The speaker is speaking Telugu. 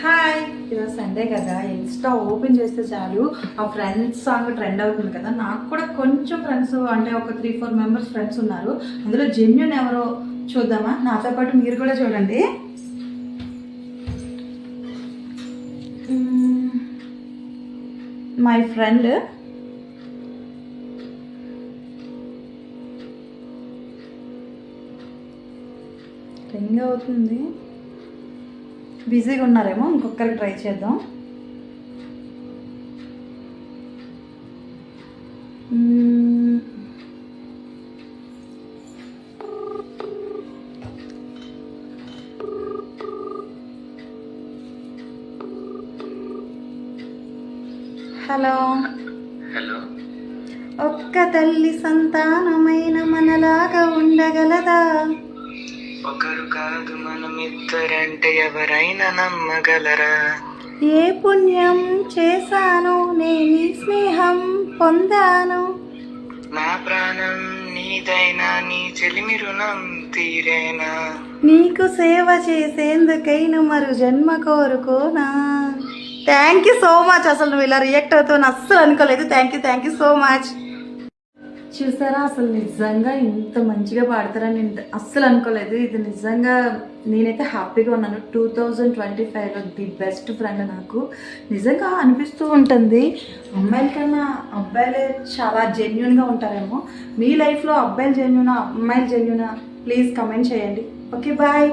హాయ్, ఈరోజు సండే కదా, ఇన్స్టా ఓపెన్ చేస్తే చాలు ఆ ఫ్రెండ్స్ సాంగ్ ట్రెండ్ అవుతుంది కదా. నాకు కూడా కొంచెం ఫ్రెండ్స్ అంటే ఒక 3-4 మెంబర్స్ ఫ్రెండ్స్ ఉన్నారు. అందులో జెన్యూన్ ఎవరో చూద్దామా? నాతో పాటు మీరు కూడా చూడండి. మై ఫ్రెండ్ రింగ్ అవుతుంది, బిజీగా ఉన్నారేమో. ఇంకొకరికి ట్రై చేద్దాం. హలో హలో, ఒక్క తల్లి సంతానమైన మనలాగా ఉండగలదా? ఒకరు కాదు మనమిద్దరంటే ఎవరైనా నమ్మగలరా? ఏ పుణ్యం చేశాను నేను స్నేహం పొందాను. నా ప్రాణం నీదైనా నీ చెలిమి రుణం తీరేనా? నీకు సేవ చేసేందుకైనా మరు జన్మ కోరుకోనా. Thank you so much. అసలు నువ్వు ఇలా రియాక్ట్ అవుతావు అస్సలు అనుకోలేదు. Thank you so much. చూసారా, అసలు నిజంగా ఇంత మంచిగా పాడతారని నేను అస్సలు అనుకోలేదు. ఇది నిజంగా నేనైతే హ్యాపీగా ఉన్నాను. 2025లో ది బెస్ట్ ఫ్రెండ్ నాకు నిజంగా అనిపిస్తూ ఉంటుంది. అమ్మాయిల కన్నా అబ్బాయిలే చాలా జెన్యున్గా ఉంటారేమో. మీ లైఫ్లో అబ్బాయిలు జెన్యునా, అమ్మాయిలు జెన్యునా? ప్లీజ్ కమెంట్ చేయండి. Okay, bye.